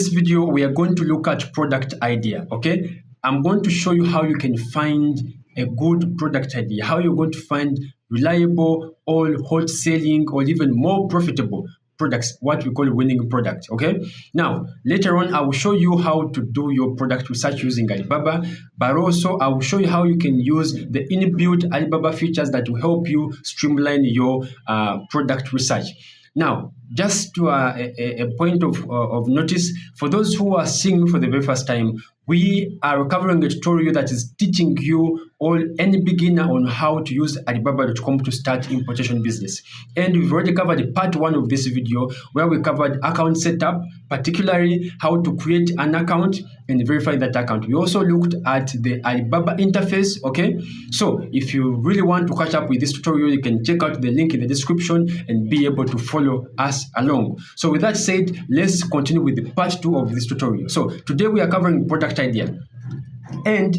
this video, we are going to look at product idea, okay? I'm going to show you how you can find a good product idea, how you're going to find reliable or hot selling or even more profitable products, what we call winning product, okay? Now, later on, I will show you how to do your product research using Alibaba, but also I will show you how you can use the inbuilt Alibaba features that will help you streamline your product research. Now, just to a point of notice, for those who are seeing me for the very first time, we are covering a tutorial that is teaching you or any beginner on how to use Alibaba.com to start importation business. And we've already covered part 1 of this video where we covered account setup, particularly how to create an account and verify that account. We also looked at the Alibaba interface, okay? So if you really want to catch up with this tutorial, you can check out the link in the description and be able to follow us along. So with that said, let's continue with the part 2 of this tutorial. So today we are covering product idea. And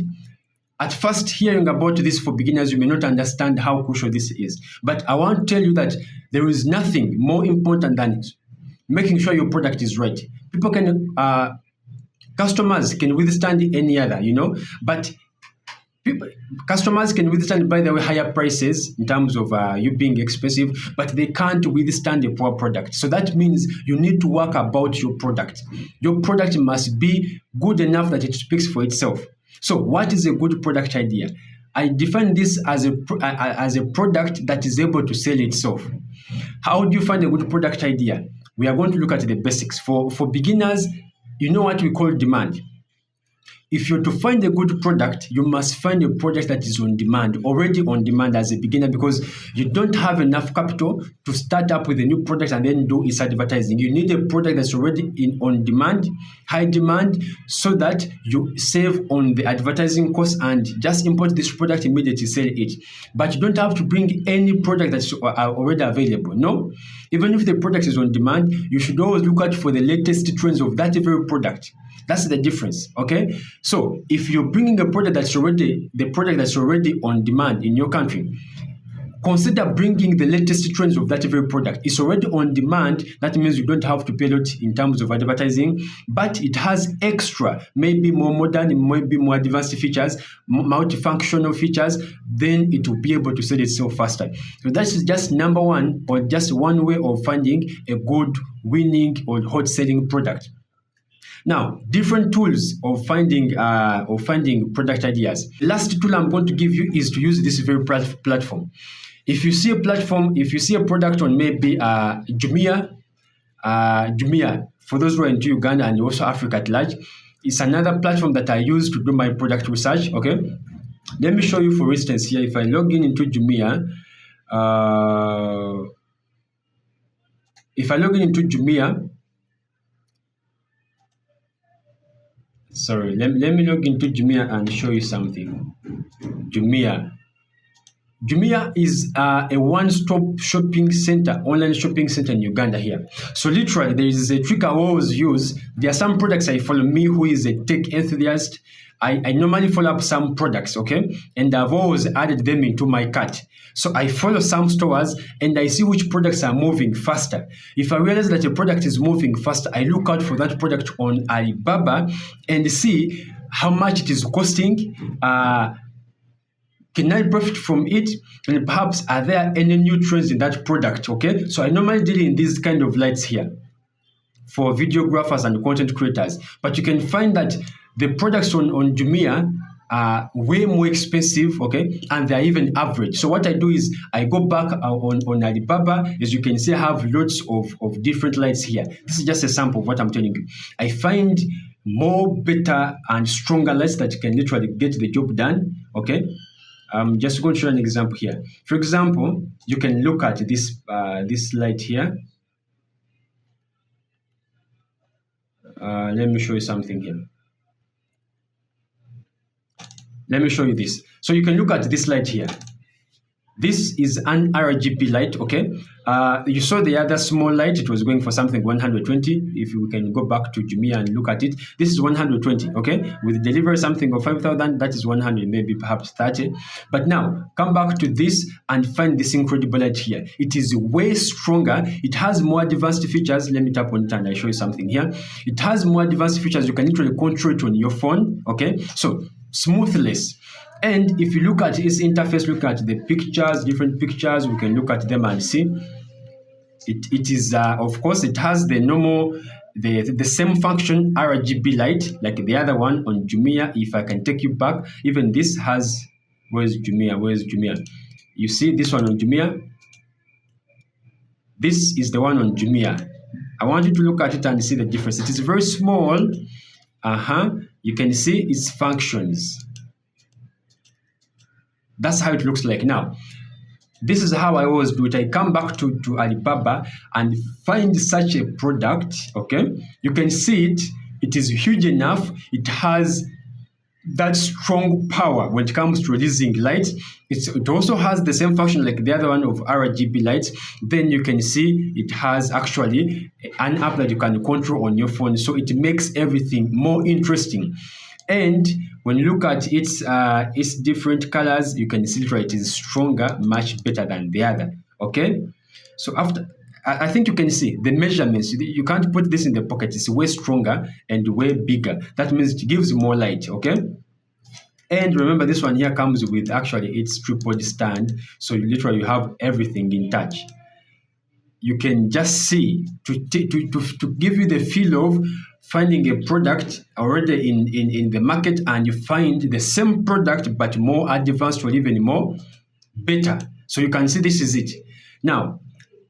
at first hearing about this for beginners, you may not understand how crucial this is. But I want to tell you that there is nothing more important than making sure your product is right. People can, customers can withstand any other, but customers can withstand, by the way, higher prices in terms of you being expensive, but they can't withstand a poor product. So that means you need to work about your product. Your product must be good enough that it speaks for itself. So what is a good product idea? I define this as a product that is able to sell itself. How do you find a good product idea? We are going to look at the basics. For beginners, you know what we call demand. If you're to find a good product, you must find a product that is on demand, already on demand as a beginner, because you don't have enough capital to start up with a new product and then do its advertising. You need a product that's already on demand, high demand, so that you save on the advertising cost and just import this product immediately, sell it. But you don't have to bring any product that's already available. No, even if the product is on demand, you should always look out for the latest trends of that very product. That's the difference, okay? So if you're bringing a product that's already on demand in your country, consider bringing the latest trends of that very product. It's already on demand. That means you don't have to pay a lot in terms of advertising, but it has extra, maybe more modern, maybe more advanced features, multifunctional features, then it will be able to sell itself faster. So that's just number one, or just one way of finding a good, winning, or hot selling product. Now, different tools of finding product ideas. Last tool I'm going to give you is to use this very platform. If you see a product on maybe Jumia, for those who are into Uganda and also Africa at large, it's another platform that I use to do my product research. Okay, let me show you. For instance, here, if I log in into Jumia, sorry, let me log into Jumia and show you something. Jumia is a one-stop shopping center, online shopping center in Uganda here. So literally, there is a trick I always use. There are some products I follow, me who is a tech enthusiast. I normally follow up some products, okay? And I've always added them into my cart. So I follow some stores and I see which products are moving faster. If I realize that a product is moving faster, I look out for that product on Alibaba and see how much it is costing. Can I profit from it? And perhaps are there any new trends in that product, okay? So I normally deal in these kind of lights here for videographers and content creators. But you can find that the products on Jumia are way more expensive, okay? And they're even average. So what I do is I go back on Alibaba. As you can see, I have lots of different lights here. This is just a sample of what I'm telling you. I find more better and stronger lights that can literally get the job done, okay? I'm just going to show an example here. For example, you can look at this this light here. Let me show you something here. Let me show you this. So you can look at this light here. This is an RGB light, okay? You saw the other small light, it was going for something 120. If we can go back to Jumia and look at it, this is 120, okay? With delivery something of 5,000, that is 100, maybe perhaps 30. But now, come back to this and find this incredible light here. It is way stronger. It has more advanced features. Let me tap on it and I show you something here. It has more advanced features. You can literally control it on your phone, okay? So, smoothness. And if you look at its interface, look at the pictures, different pictures, we can look at them and see. It is, of course, it has the normal, the same function RGB light, like the other one on Jumia. If I can take you back, even this has, where's Jumia? Where's Jumia? You see this one on Jumia? This is the one on Jumia. I want you to look at it and see the difference. It is very small. You can see its functions. That's how it looks like now. This is how I always do it. I come back to Alibaba and find such a product, okay? You can see it. It is huge enough. It has that strong power when it comes to releasing light. It also has the same function like the other one of RGB lights. Then you can see it has actually an app that you can control on your phone. So it makes everything more interesting. And when you look at its different colors, you can see it is stronger, much better than the other. Okay, so after I think you can see the measurements. You can't put this in the pocket. It's way stronger and way bigger. That means it gives more light. Okay. And remember, this one here comes with actually its tripod stand, so you literally have everything in touch. You can just see to give you the feel of finding a product already in the market, and you find the same product but more advanced or even more better. So you can see this is it. Now,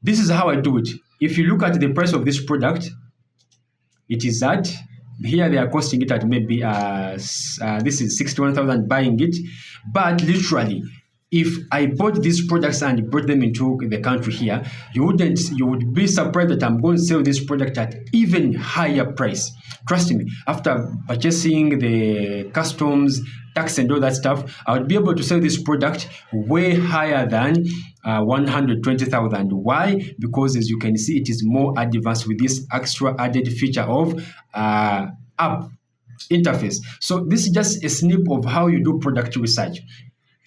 this is how I do it. If you look at the price of this product, it is at, here they are costing it at maybe, this is 61,000 buying it, but literally, if I bought these products and brought them into the country here, you would be surprised that I'm going to sell this product at even higher price. Trust me, after purchasing the customs, tax and all that stuff, I would be able to sell this product way higher than 120,000. Why? Because as you can see, it is more advanced with this extra added feature of app interface. So this is just a snip of how you do product research.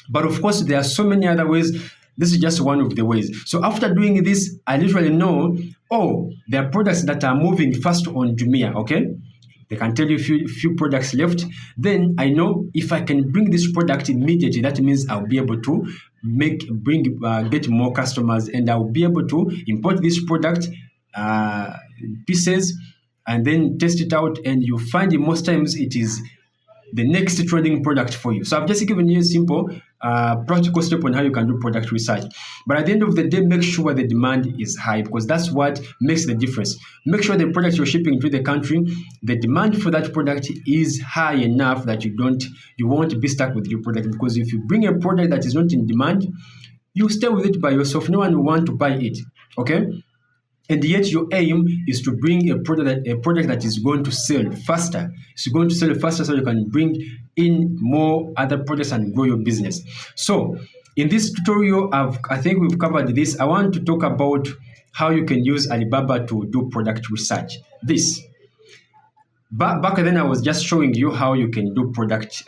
But of course, there are so many other ways. This is just one of the ways. So after doing this, I literally know, oh, there are products that are moving fast on Jumia, okay? They can tell you few products left. Then I know if I can bring this product immediately, that means I'll be able to get more customers, and I'll be able to import this product pieces and then test it out. And you find most times it is the next trending product for you. So I've just given you a simple practical step on how you can do product research. But at the end of the day, make sure the demand is high, because that's what makes the difference. Make sure the product you're shipping to the country, the demand for that product is high enough that you won't be stuck with your product. Because if you bring a product that is not in demand, you stay with it by yourself. No one will want to buy it. Okay? And yet your aim is to bring a product that is going to sell faster. It's going to sell faster so you can bring in more other products and grow your business. So in this tutorial, I think we've covered this. I want to talk about how you can use Alibaba to do product research. Back then, I was just showing you how you can do product,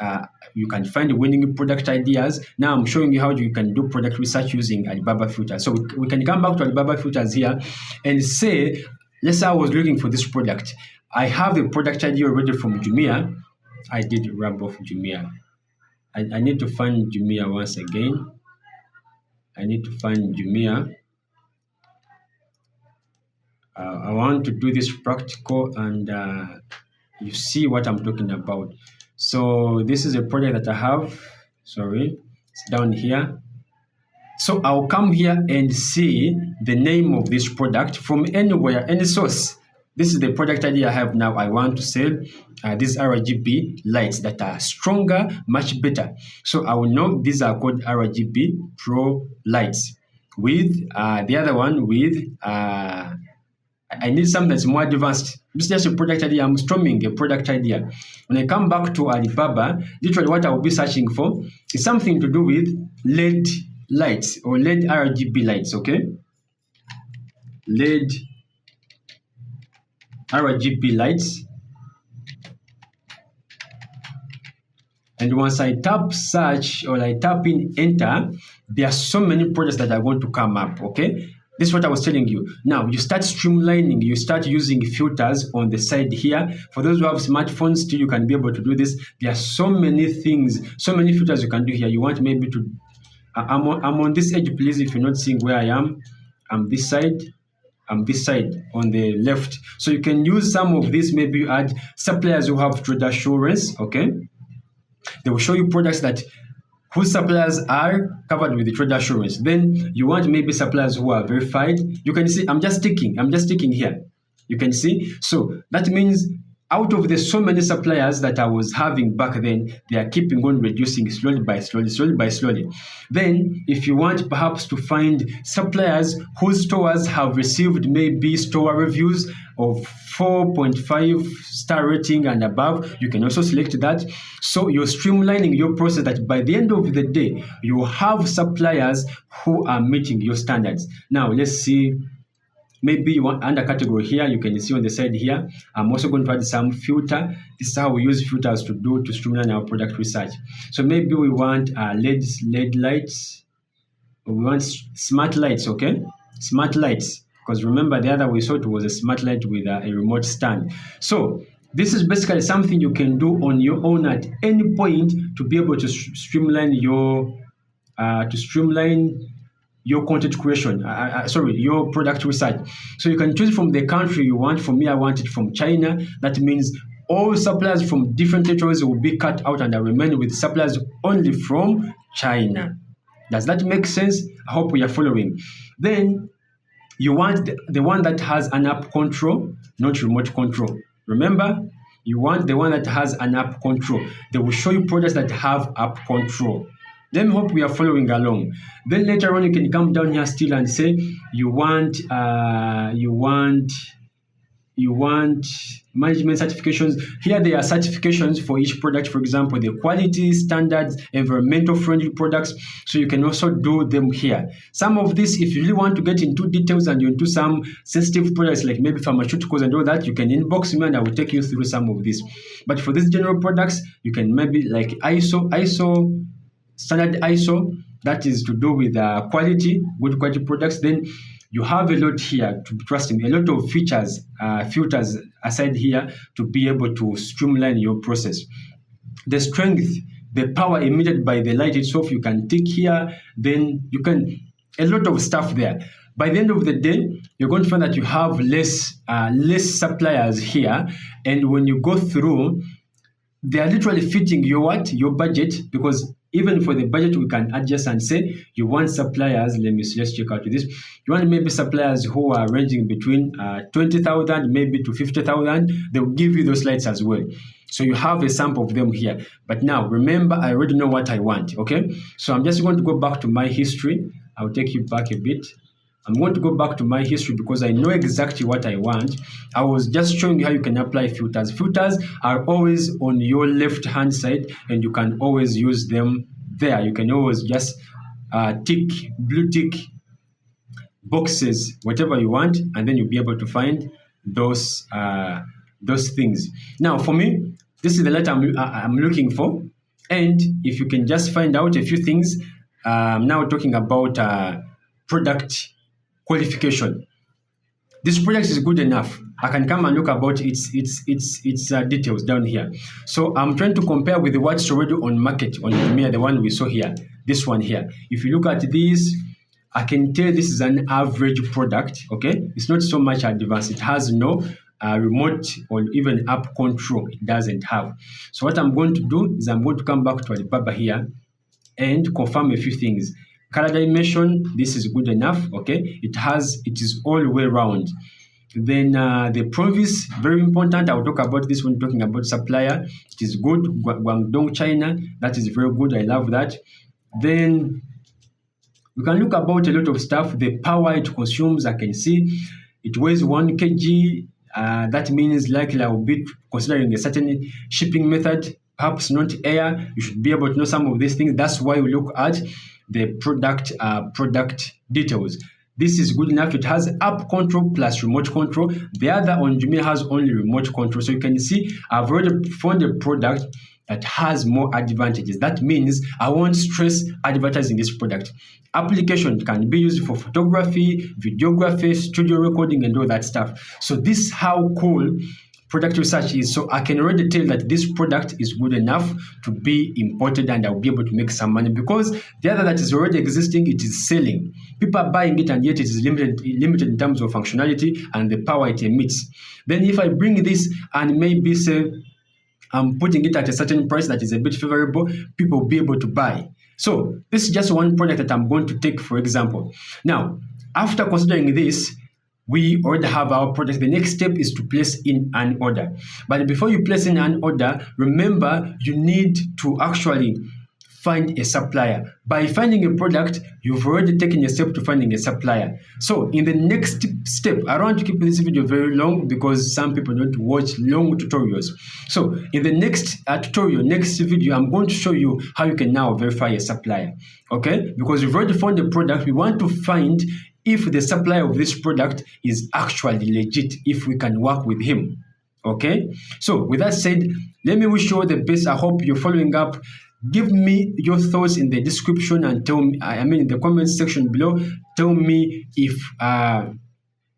you can find winning product ideas. Now I'm showing you how you can do product research using Alibaba filters. So we can come back to Alibaba filters here and say, let's say I was looking for this product. I have a product idea already from Jumia. I did rub off Jumia. I need to find Jumia once again. I need to find Jumia. I want to do this practical, and you see what I'm talking about. So this is a project that I have. Sorry, it's down here. So I'll come here and see the name of this product from anywhere, any source. This is the product idea I have now. I want to sell these RGB lights that are stronger, much better. So I will know these are called RGB Pro lights. With the other one with I need something that's more advanced. This is just a product idea. I'm storming a product idea. When I come back to Alibaba, literally what I will be searching for is something to do with LED lights or LED RGB lights, okay? LED RGB lights. And once I tap search or I tap in enter, there are so many products that are going to come up, okay? This is what I was telling you. Now, you start streamlining, you start using filters on the side here. For those who have smartphones, still you can be able to do this. There are so many things, so many filters you can do here. You want maybe to, I'm on this edge, please, if you're not seeing where I am. I'm this side on the left. So you can use some of this, maybe you add suppliers who have trade assurance, okay? They will show you products that whose suppliers are covered with the trade assurance. Then you want maybe suppliers who are verified. You can see I'm just ticking here. You can see. So that means out of the so many suppliers that I was having back then, they are keeping on reducing slowly by slowly. Then if you want perhaps to find suppliers whose stores have received maybe store reviews of 4.5 star rating and above, you can also select that. So you're streamlining your process that by the end of the day, you have suppliers who are meeting your standards. Now let's see. Maybe you want under category here, you can see on the side here. I'm also going to add some filter. This is how we use filters to streamline our product research. So maybe we want LED lights. We want smart lights, okay? Smart lights. Because remember the other we saw it was a smart light with a remote stand. So this is basically something you can do on your own at any point to be able to streamline your content creation, your product research. So you can choose from the country you want. For me, I want it from China. That means all suppliers from different territories will be cut out and I remain with suppliers only from China. Does that make sense? I hope we are following. Then you want the one that has an app control, not remote control. Remember, you want the one that has an app control. They will show you products that have app control. Then hope we are following along. Then later on, you can come down here still and say you want management certifications. Here there are certifications for each product. For example, the quality standards, environmental friendly products. So you can also do them here. Some of this, if you really want to get into details and you're into some sensitive products like maybe pharmaceuticals and all that, you can inbox me and I will take you through some of this. But for these general products, you can maybe like standard ISO, that is to do with quality, good quality products. Then you have a lot here, to trust me, a lot of features, filters aside here to be able to streamline your process. The strength, the power emitted by the light itself, you can tick here, then you can, a lot of stuff there. By the end of the day, you're going to find that you have less suppliers here. And when you go through, they are literally fitting your budget, because even for the budget, we can adjust and say you want suppliers. Let's check out this. You want maybe suppliers who are ranging between 20,000 maybe to 50,000. They will give you those lights as well. So you have a sample of them here. But now remember, I already know what I want. Okay, so I'm just going to go back to my history. I'll take you back a bit. I'm going to go back to my history because I know exactly what I want. I was just showing you how you can apply filters. Filters are always on your left-hand side and you can always use them there. You can always just blue tick boxes, whatever you want, and then you'll be able to find those things. Now, for me, this is the light I'm looking for. And if you can just find out a few things, now talking about product qualification. This product is good enough. I can come and look about its details down here. So I'm trying to compare with what's already on market on Jumia, the one we saw here, this one here. If you look at this, I can tell this is an average product, okay? It's not so much advanced. It has no remote or even app control. It doesn't have. So what I'm going to do is I'm going to come back to Alibaba here and confirm a few things. Color dimension, this is good enough, okay? It is all the way round. Then the province, very important. I'll talk about this when talking about supplier. It is good. Guangdong, China, that is very good. I love that. Then we can look about a lot of stuff. The power it consumes, I can see it weighs 1 kg. That means likely I will be considering a certain shipping method, perhaps not air. You should be able to know some of these things. That's why we look at the product details. This is good enough. It has app control plus remote control. The other on Jumia has only remote control. So you can see I've already found a product that has more advantages. That means I won't stress advertising this product. Application can be used for photography, videography, studio recording, and all that stuff. So this is how cool product research is. So I can already tell that this product is good enough to be imported and I'll be able to make some money, because the other that is already existing, it is selling. People are buying it and yet it is limited in terms of functionality and the power it emits. Then if I bring this and maybe say I'm putting it at a certain price that is a bit favorable, people will be able to buy. So this is just one product that I'm going to take, for example. Now, after considering this, we already have our product. The next step is to place in an order. But before you place in an order, remember you need to actually find a supplier. By finding a product, you've already taken a step to finding a supplier. So in the next step, I don't want to keep this video very long because some people don't watch long tutorials. So in the next next video, I'm going to show you how you can now verify a supplier. Okay? Because we've already found the product, we want to find if the supplier of this product is actually legit, if we can work with him. Okay? So with that said, let me wish you all the best. I hope you're following up. Give me your thoughts in the description and tell me, in the comment section below, tell me if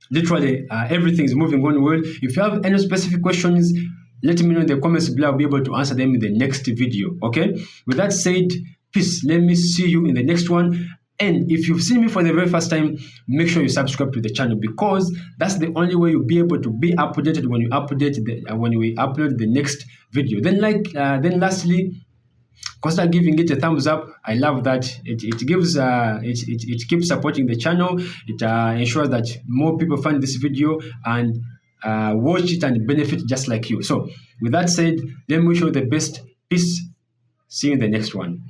literally everything is moving on well. If you have any specific questions, let me know in the comments below. I'll be able to answer them in the next video. Okay? With that said, peace. Let me see you in the next one. And if you've seen me for the very first time, make sure you subscribe to the channel, because that's the only way you'll be able to be updated when you when we upload the next video. Then lastly, consider giving it a thumbs up. I love that. It keeps supporting the channel. It ensures that more people find this video and watch it and benefit just like you. So with that said, let me wish you the best. Peace. See you in the next one.